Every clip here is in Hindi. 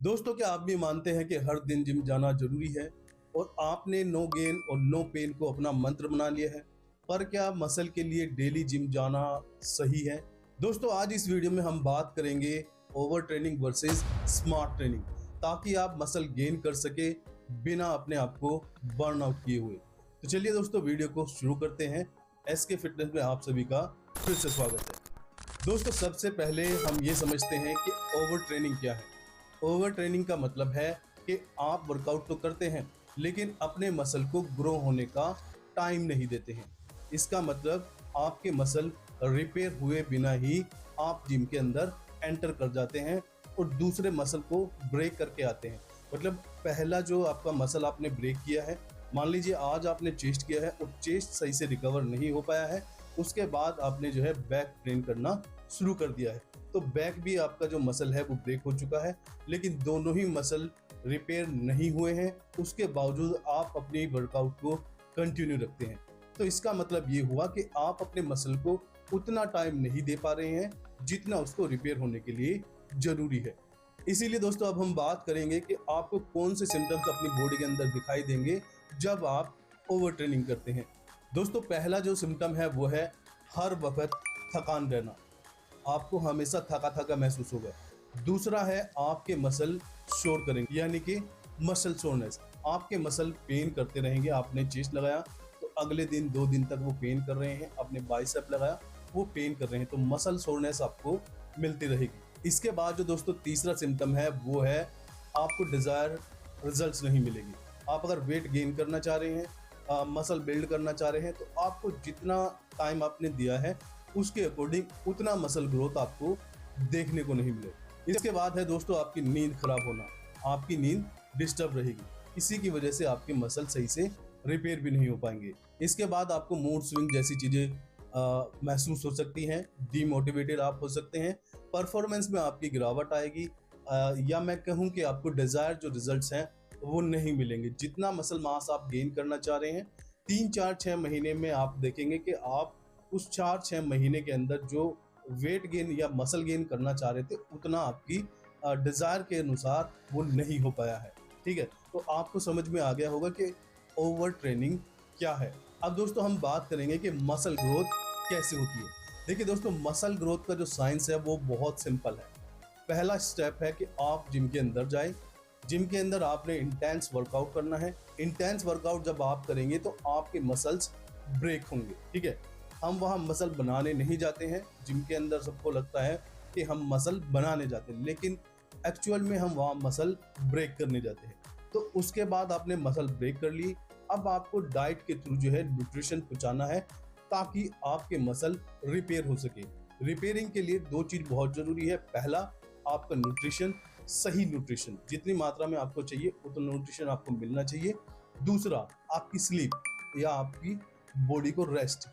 दोस्तों, क्या आप भी मानते हैं कि हर दिन जिम जाना जरूरी है और आपने नो गेन और नो पेन को अपना मंत्र बना लिया है? पर क्या मसल के लिए डेली जिम जाना सही है? दोस्तों, आज इस वीडियो में हम बात करेंगे over training versus smart training, ताकि आप मसल गेन कर सके बिना अपने आप को बर्न आउट किए हुए। तो चलिए दोस्तों, वीडियो को शुरू करते हैं। एसके फिटनेस में आप सभी का फिर से स्वागत है। दोस्तों, सबसे पहले हम ये समझते हैं कि ओवर ट्रेनिंग क्या है। ओवर ट्रेनिंग का मतलब है कि आप वर्कआउट तो करते हैं लेकिन अपने मसल को ग्रो होने का टाइम नहीं देते हैं। इसका मतलब आपके मसल रिपेयर हुए बिना ही आप जिम के अंदर एंटर कर जाते हैं और दूसरे मसल को ब्रेक करके आते हैं। मतलब पहला जो आपका मसल आपने ब्रेक किया है, मान लीजिए आज आपने चेस्ट किया है और चेस्ट सही से रिकवर नहीं हो पाया है, उसके बाद आपने जो है बैक ट्रेन करना शुरू कर दिया है, तो बैक भी आपका जो मसल है वो ब्रेक हो चुका है, लेकिन दोनों ही मसल रिपेयर नहीं हुए हैं। उसके बावजूद आप अपनी वर्कआउट को कंटिन्यू रखते हैं, तो इसका मतलब ये हुआ कि आप अपने मसल को उतना टाइम नहीं दे पा रहे हैं जितना उसको रिपेयर होने के लिए जरूरी है। इसीलिए दोस्तों, अब हम बात करेंगे कि आपको कौन से सिम्टम्स अपनी बॉडी के अंदर दिखाई देंगे जब आप ओवर ट्रेनिंग करते हैं। दोस्तों, पहला जो सिम्टम है वो है हर वक्त थकान रहना, आपको हमेशा थका थका महसूस होगा। दूसरा है आपके मसल शोर करेंगे, यानी कि मसल सोरनेस, आपके मसल पेन करते रहेंगे। आपने चेस्ट लगाया तो अगले दिन 2 दिन तक वो पेन कर रहे हैं, आपने बाइसेप लगाया वो पेन कर रहे हैं, तो मसल सोरनेस आपको मिलती रहेगी। इसके बाद जो दोस्तों तीसरा सिम्टम है वो है आपको डिजायर रिजल्ट्स नहीं मिलेगी। आप अगर वेट गेन करना चाह रहे हैं, मसल बिल्ड करना चाह रहे हैं, तो आपको जितना टाइम आपने दिया है उसके अकॉर्डिंग उतना मसल ग्रोथ आपको देखने को नहीं मिले। इसके बाद है दोस्तों आपकी नींद खराब होना, आपकी नींद डिस्टर्ब रहेगी, इसी की वजह से आपके मसल सही से रिपेयर भी नहीं हो पाएंगे। इसके बाद आपको मूड स्विंग जैसी चीजें महसूस हो सकती हैं, डीमोटिवेटेड आप हो सकते हैं, परफॉर्मेंस में आपकी गिरावट आएगी, या मैं कहूँ कि आपको डिजायर जो रिजल्ट्स हैं वो नहीं मिलेंगे। जितना मसल मास आप गेन करना चाह रहे हैं 3 4 6 महीने में, आप देखेंगे कि आप उस 4 6 महीने के अंदर जो वेट गेन या मसल गेन करना चाह रहे थे उतना आपकी डिजायर के अनुसार वो नहीं हो पाया है। ठीक है, तो आपको समझ में आ गया होगा कि ओवर ट्रेनिंग क्या है। अब दोस्तों हम बात करेंगे कि मसल ग्रोथ कैसे होती है। देखिए दोस्तों, मसल ग्रोथ का जो साइंस है वो बहुत सिंपल है। पहला स्टेप है कि आप जिम के अंदर जाएं। जिम के अंदर आपने इंटेंस वर्कआउट करना है। इंटेंस वर्कआउट जब आप करेंगे तो आपके मसल्स ब्रेक होंगे। ठीक है, हम वहाँ मसल बनाने नहीं जाते हैं। जिम के अंदर सबको लगता है कि हम मसल बनाने जाते हैं, लेकिन एक्चुअल में हम वहाँ मसल ब्रेक करने जाते हैं। तो उसके बाद आपने मसल ब्रेक कर ली, अब आपको डाइट के थ्रू जो है न्यूट्रिशन पहुँचाना है ताकि आपके मसल रिपेयर हो सके। रिपेयरिंग के लिए 2 चीज बहुत जरूरी है। पहला, आपका न्यूट्रिशन, सही न्यूट्रिशन, जितनी मात्रा में आपको चाहिए उतना न्यूट्रिशन आपको मिलना चाहिए। दूसरा, आपकी स्लीप या आपकी बॉडी को रेस्ट।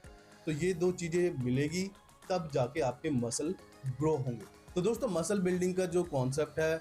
तो ये 2 चीजें मिलेगी तब जाके आपके मसल ग्रो होंगे। तो दोस्तों, मसल बिल्डिंग का जो कॉन्सेप्ट है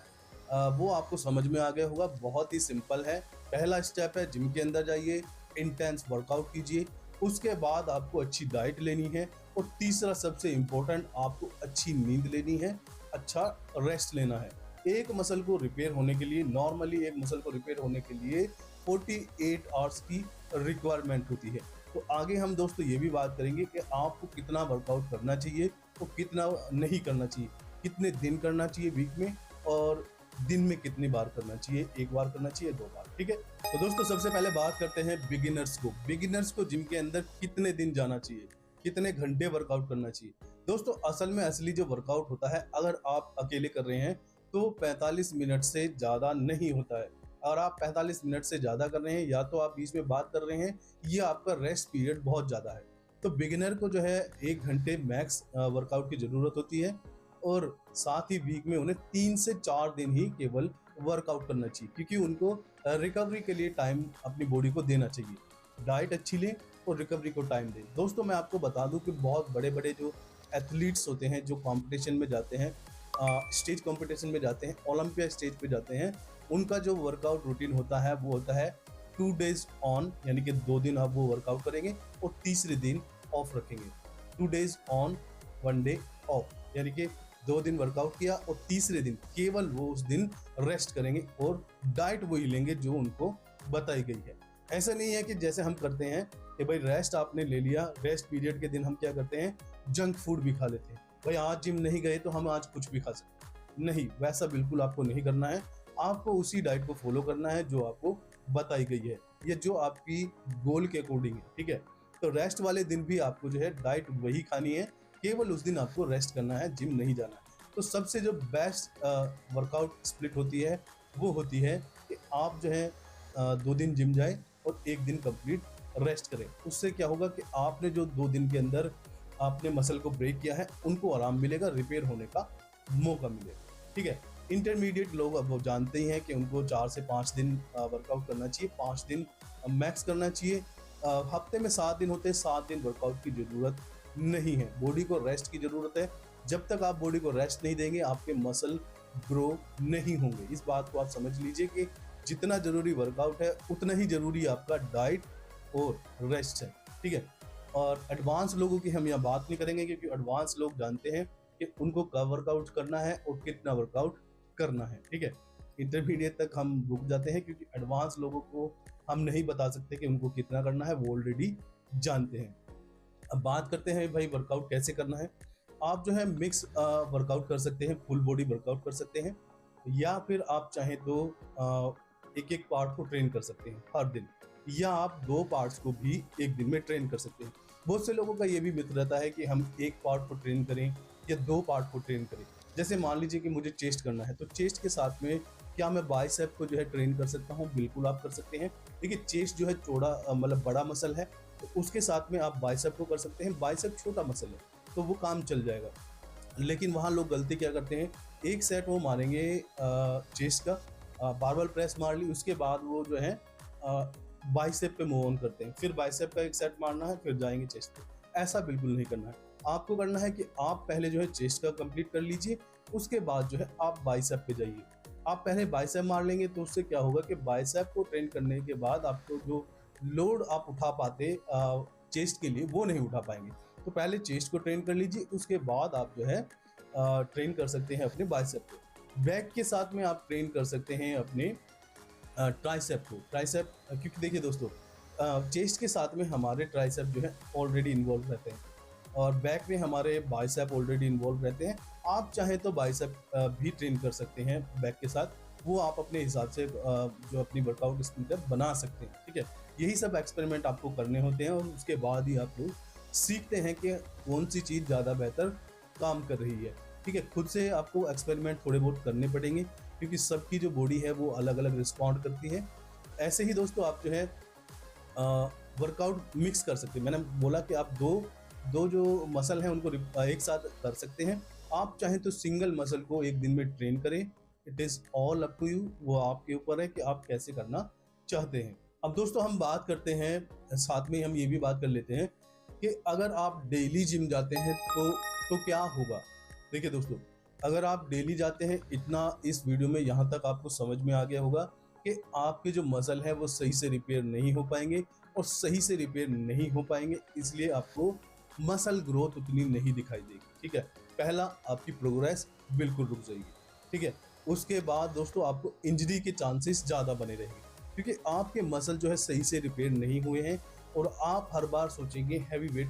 वो आपको समझ में आ गया होगा। बहुत ही सिंपल है। पहला स्टेप है जिम के अंदर जाइए, इंटेंस वर्कआउट कीजिए, उसके बाद आपको अच्छी डाइट लेनी है, और तीसरा सबसे इम्पोर्टेंट, आपको अच्छी नींद लेनी है, अच्छा रेस्ट लेना है। एक मसल को रिपेयर होने के लिए, नॉर्मली एक मसल को रिपेयर होने के लिए 48 आवर्स की रिक्वायरमेंट होती है। तो आगे हम दोस्तों ये भी बात करेंगे कि आपको कितना वर्कआउट करना चाहिए और कितना नहीं करना चाहिए, कितने दिन करना चाहिए वीक में, और दिन में कितनी बार करना चाहिए, 1 बार करना चाहिए, 2 बार। ठीक है, तो दोस्तों सबसे पहले बात करते हैं बिगिनर्स को। बिगिनर्स को जिम के अंदर कितने दिन जाना चाहिए, कितने घंटे वर्कआउट करना चाहिए। दोस्तों, असल में असली जो वर्कआउट होता है, अगर आप अकेले कर रहे हैं तो 45 मिनट से ज़्यादा नहीं होता है। और आप 45 मिनट से ज़्यादा कर रहे हैं, या तो आप बीच में बात कर रहे हैं, ये आपका रेस्ट पीरियड बहुत ज़्यादा है। तो बिगिनर को जो है 1 घंटे मैक्स वर्कआउट की ज़रूरत होती है, और साथ ही वीक में उन्हें 3 से 4 दिन ही केवल वर्कआउट करना चाहिए, क्योंकि उनको रिकवरी के लिए टाइम अपनी बॉडी को देना चाहिए। डाइट अच्छी लें और रिकवरी को टाइम दें। दोस्तों, मैं आपको बता दूं कि बहुत बड़े बड़े जो एथलीट्स होते हैं, जो कंपटीशन में जाते हैं, स्टेज कंपटीशन में जाते हैं, ओलंपिया स्टेज पे जाते हैं, उनका जो वर्कआउट रूटीन होता है वो होता है 2 डेज ऑन, यानी कि 2 दिन आप वो वर्कआउट करेंगे और तीसरे दिन ऑफ रखेंगे। 2 डेज ऑन, 1 डे ऑफ, यानी कि 2 दिन वर्कआउट किया और तीसरे दिन केवल वो उस दिन रेस्ट करेंगे और डाइट वही लेंगे जो उनको बताई गई है। ऐसा नहीं है कि जैसे हम करते हैं कि भाई रेस्ट आपने ले लिया, रेस्ट पीरियड के दिन हम क्या करते हैं, जंक फूड भी खा लेते हैं। भाई आज जिम नहीं गए तो हम आज कुछ भी खा सकते हैं, नहीं, वैसा बिल्कुल आपको नहीं करना है। आपको उसी डाइट को फॉलो करना है जो आपको बताई गई है, ये जो आपकी गोल के अकॉर्डिंग है, ठीक है। तो रेस्ट वाले दिन भी आपको जो है डाइट वही खानी है, केवल उस दिन आपको रेस्ट करना है, जिम नहीं जाना है। तो सबसे जो बेस्ट वर्कआउट स्प्लिट होती है वो होती है कि आप जो है 2 दिन जिम जाए और 1 दिन कंप्लीट रेस्ट करें। उससे क्या होगा कि आपने जो 2 दिन के अंदर आपने मसल को ब्रेक किया है उनको आराम मिलेगा, रिपेयर होने का मौका मिलेगा, ठीक है। इंटरमीडिएट लोग अब वो जानते ही हैं कि उनको 4 से 5 दिन वर्कआउट करना चाहिए, 5 दिन मैक्स करना चाहिए। हफ्ते में 7 दिन होते हैं, 7 दिन वर्कआउट की ज़रूरत नहीं है, बॉडी को रेस्ट की ज़रूरत है। जब तक आप बॉडी को रेस्ट नहीं देंगे आपके मसल ग्रो नहीं होंगे। इस बात को आप समझ लीजिए कि जितना ज़रूरी वर्कआउट है उतना ही ज़रूरी आपका डाइट और रेस्ट है, ठीक है। और एडवांस लोगों की हम यहाँ बात नहीं करेंगे क्योंकि एडवांस लोग जानते हैं कि उनको कब वर्कआउट करना है और कितना वर्कआउट करना है, ठीक है। इंटरमीडिएट तक हम रुक जाते हैं क्योंकि एडवांस लोगों को हम नहीं बता सकते कि उनको कितना करना है, वो ऑलरेडी जानते हैं। अब बात करते हैं भाई वर्कआउट कैसे करना है। आप जो है मिक्स वर्कआउट कर सकते हैं, फुल बॉडी वर्कआउट कर सकते हैं, या फिर आप चाहें तो एक एक पार्ट को ट्रेन कर सकते हैं हर दिन, या आप 2 पार्ट्स को भी एक दिन में ट्रेन कर सकते हैं। बहुत से लोगों का ये भी मिथ रहता है कि हम एक पार्ट को ट्रेन करें या 2 पार्ट को ट्रेन करें। जैसे मान लीजिए कि मुझे चेस्ट करना है, तो चेस्ट के साथ में क्या मैं बाइसेप को जो है ट्रेन कर सकता हूँ? बिल्कुल आप कर सकते हैं। देखिए चेस्ट जो है चौड़ा मतलब बड़ा मसल है, तो उसके साथ में आप बाइसेप को कर सकते हैं। बाइसेप छोटा मसल है तो वो काम चल जाएगा। लेकिन वहाँ लोग गलती क्या करते हैं, एक सेट वो मारेंगे चेस्ट का, बारबल प्रेस मार ली, उसके बाद वो जो है बाइसेप पे मूव ऑन करते हैं, फिर बाइसेप का एक सेट मारना है, फिर जाएंगे चेस्ट पे। ऐसा बिल्कुल नहीं करना है। आपको करना है कि आप पहले जो है चेस्ट का कंप्लीट कर लीजिए, उसके बाद जो है आप बाइसेप पे जाइए। आप पहले बाइसेप मार लेंगे तो उससे क्या होगा कि बाइसेप को ट्रेन करने के बाद आपको जो लोड आप उठा पाते चेस्ट के लिए वो नहीं उठा पाएंगे। तो पहले चेस्ट को ट्रेन कर लीजिए, उसके बाद आप जो है ट्रेन कर सकते हैं अपने बाइसेप को। बैक के साथ में आप ट्रेन कर सकते हैं अपने ट्राइसेप को। ट्राइसेप क्योंकि देखिए दोस्तों, चेस्ट के साथ में हमारे ट्राइसेप जो है ऑलरेडी इन्वॉल्व रहते हैं और बैक में हमारे बाइसेप ऑलरेडी इन्वॉल्व रहते हैं। आप चाहें तो बाइसेप भी ट्रेन कर सकते हैं बैक के साथ, वो आप अपने हिसाब से जो अपनी वर्कआउट स्पीड है बना सकते हैं, ठीक है। यही सब एक्सपेरिमेंट आपको करने होते हैं और उसके बाद ही आप लोग सीखते हैं कि कौन सी चीज़ ज़्यादा बेहतर काम कर रही है, ठीक है। खुद से आपको एक्सपेरिमेंट थोड़े बहुत करने पड़ेंगे क्योंकि सबकी जो बॉडी है वो अलग अलग रिस्पॉन्ड करती है। ऐसे ही दोस्तों आप जो है वर्कआउट मिक्स कर सकते हैं। मैंने बोला कि आप दो जो मसल हैं उनको एक साथ कर सकते हैं। आप चाहें तो सिंगल मसल को एक दिन में ट्रेन करें, it is all up to you, वो आपके ऊपर है कि आप कैसे करना चाहते हैं। अब दोस्तों हम बात करते हैं, साथ में हम ये भी बात कर लेते हैं कि अगर आप डेली जिम जाते हैं तो क्या होगा। देखिए दोस्तों, अगर आप डेली जाते हैं, इतना इस वीडियो में यहाँ तक आपको समझ में आ गया होगा कि आपके जो मसल है वो सही से रिपेयर नहीं हो पाएंगे, और सही से रिपेयर नहीं हो पाएंगे इसलिए आपको मसल ग्रोथ उतनी नहीं दिखाई देगी, ठीक है। पहला, आपकी प्रोग्रेस बिल्कुल रुक जाएगी, ठीक है। उसके बाद दोस्तों आपको इंजरी के चांसेस ज़्यादा बने रहेंगे क्योंकि आपके मसल जो है सही से रिपेयर नहीं हुए हैं और आप हर बार सोचेंगे हैवी वेट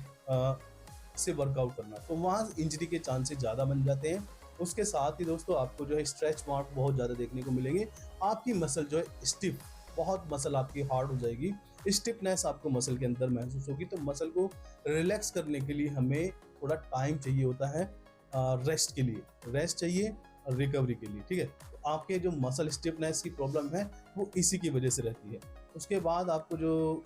से वर्कआउट करना, तो वहाँ इंजरी के चांसेस ज़्यादा बन जाते हैं। उसके साथ ही दोस्तों आपको जो है स्ट्रेच मार्क बहुत ज़्यादा देखने को मिलेंगे। आपकी मसल जो है स्टिफ, बहुत मसल आपकी हार्ड हो जाएगी, स्टिफनेस आपको मसल के अंदर महसूस होगी। तो मसल को रिलैक्स करने के लिए हमें थोड़ा टाइम चाहिए होता है, रेस्ट के लिए, रेस्ट चाहिए और रिकवरी के लिए, ठीक है। तो आपके जो मसल स्टिफनेस की प्रॉब्लम है वो इसी की वजह से रहती है। उसके बाद आपको जो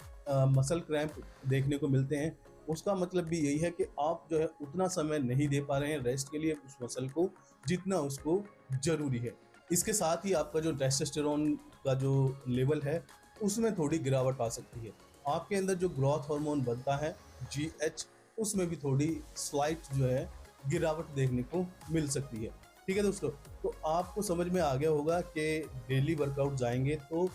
मसल क्रैम्प देखने को मिलते हैं, उसका मतलब भी यही है कि आप जो है उतना समय नहीं दे पा रहे हैं रेस्ट के लिए उस मसल को जितना उसको ज़रूरी है। इसके साथ ही आपका जो टेस्टोस्टेरोन का जो लेवल है उसमें थोड़ी गिरावट आ सकती है। आपके अंदर जो ग्रोथ हार्मोन बनता है GH, उसमें भी थोड़ी स्लाइट जो है गिरावट देखने को मिल सकती है, ठीक है दोस्तों। तो आपको समझ में आ गया होगा कि डेली वर्कआउट जाएंगे तो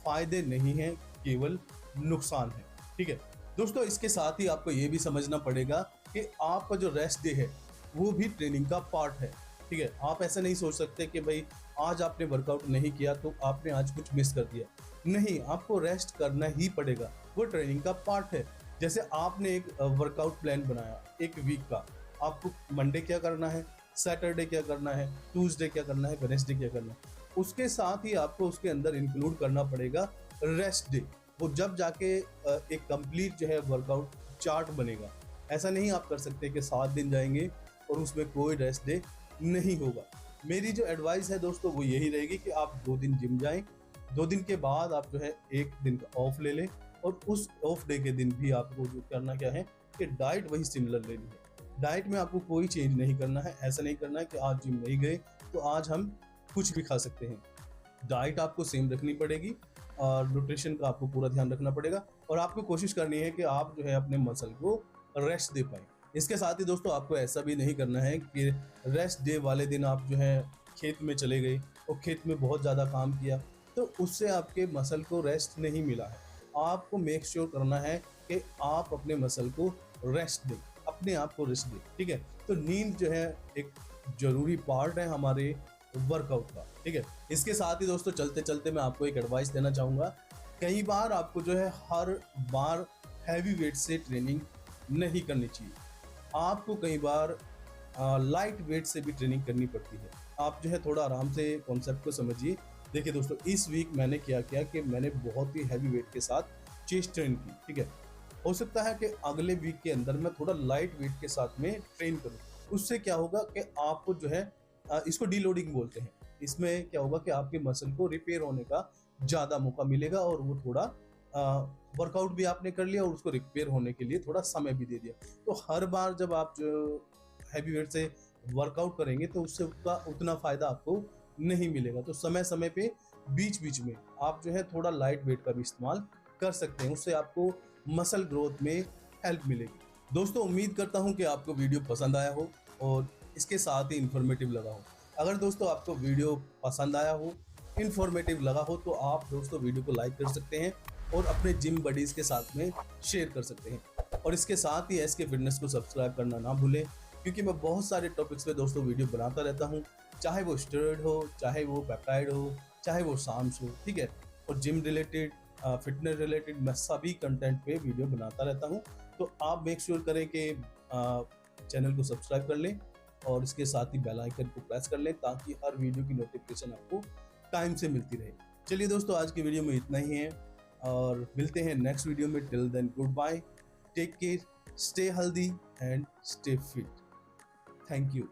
फ़ायदे नहीं हैं, केवल नुकसान है, ठीक है दोस्तों। इसके साथ ही आपको ये भी समझना पड़ेगा कि आपका जो रेस्ट डे है वो भी ट्रेनिंग का पार्ट है, ठीक ठीक है, आप ऐसा नहीं सोच सकते कि भाई आज आपने वर्कआउट नहीं किया तो आपने आज कुछ मिस कर दिया। नहीं, आपको रेस्ट करना ही पड़ेगा, वो ट्रेनिंग का पार्ट है। जैसे आपने एक वर्कआउट प्लान बनाया एक वीक का, आपको मंडे क्या करना है, सैटरडे क्या करना है, ट्यूसडे क्या करना है, वेडनेसडे क्या करना है, उसके साथ ही आपको उसके अंदर इंक्लूड करना पड़ेगा रेस्ट डे। वो जब जाके एक कंप्लीट जो है वर्कआउट चार्ट बनेगा। ऐसा नहीं आप कर सकते कि 7 दिन जाएंगे और उसमें कोई रेस्ट डे नहीं होगा। मेरी जो एडवाइस है दोस्तों वो यही रहेगी कि आप 2 दिन जिम जाएं, 2 दिन के बाद आप जो है 1 दिन का ऑफ ले लें, और उस ऑफ डे के दिन भी आपको जो करना क्या है कि डाइट वही सिमिलर लेनी है। डाइट में आपको कोई चेंज नहीं करना है। ऐसा नहीं करना है कि आज जिम नहीं गए तो आज हम कुछ भी खा सकते हैं। डाइट आपको सेम रखनी पड़ेगी और न्यूट्रिशन का आपको पूरा ध्यान रखना पड़ेगा, और आपको कोशिश करनी है कि आप जो है अपने मसल को रेस्ट दे पाएं। इसके साथ ही दोस्तों आपको ऐसा भी नहीं करना है कि रेस्ट डे वाले दिन आप जो है खेत में चले गए और खेत में बहुत ज़्यादा काम किया, तो उससे आपके मसल को रेस्ट नहीं मिला है। आपको मेक श्योर करना है कि आप अपने मसल को रेस्ट दें, अपने आप को रेस्ट दें, ठीक है। तो नींद जो है एक जरूरी पार्ट है हमारे वर्कआउट का, ठीक है। इसके साथ ही दोस्तों चलते चलते मैं आपको एक एडवाइस देना चाहूँगा। कई बार आपको जो है हर बार हैवी वेट से ट्रेनिंग नहीं करनी चाहिए। आपको कई बार लाइट वेट से भी ट्रेनिंग करनी पड़ती है। आप जो है थोड़ा आराम से कॉन्सेप्ट को समझिए। देखिए दोस्तों, इस वीक मैंने क्या किया कि मैंने बहुत ही हैवी वेट के साथ चेस्ट ट्रेन की, ठीक है। हो सकता है कि अगले वीक के अंदर मैं थोड़ा लाइट वेट के साथ में ट्रेन करूँ। उससे क्या होगा कि आपको जो है इसको डीलोडिंग बोलते हैं। इसमें क्या होगा कि आपके मसल को रिपेयर होने का ज़्यादा मौका मिलेगा, और वो थोड़ा वर्कआउट भी आपने कर लिया और उसको रिपेयर होने के लिए थोड़ा समय भी दे दिया। तो हर बार जब आप जो हैवी वेट से वर्कआउट करेंगे तो उससे उतना फ़ायदा आपको नहीं मिलेगा। तो समय समय पे बीच बीच में आप जो है थोड़ा लाइट वेट का भी इस्तेमाल कर सकते हैं। उससे आपको मसल ग्रोथ में हेल्प मिलेगी। दोस्तों, उम्मीद करता हूँ कि आपको वीडियो पसंद आया हो और इसके साथ ही इन्फॉर्मेटिव लगा हो। अगर दोस्तों आपको वीडियो पसंद आया हो, इन्फॉर्मेटिव लगा हो, तो आप दोस्तों वीडियो को लाइक कर सकते हैं और अपने जिम बडीज़ के साथ में शेयर कर सकते हैं। और इसके साथ ही एसके फिटनेस को सब्सक्राइब करना ना भूलें, क्योंकि मैं बहुत सारे टॉपिक्स पे दोस्तों वीडियो बनाता रहता हूँ, चाहे वो स्टेरॉइड हो, चाहे वो पेप्टाइड हो, चाहे वो शाम्स हो, ठीक है। और जिम रिलेटेड, फिटनेस रिलेटेड मैं सभी कंटेंट पे वीडियो बनाता रहता हूँ। तो आप मेक श्योर करें कि चैनल को सब्सक्राइब कर लें और इसके साथ ही बेल आइकन को प्रेस कर लें, ताकि हर वीडियो की नोटिफिकेशन आपको टाइम से मिलती रहे। चलिए दोस्तों, आज की वीडियो में इतना ही है और मिलते हैं नेक्स्ट वीडियो में। Till then, goodbye, take care, stay healthy and stay fit. Thank you.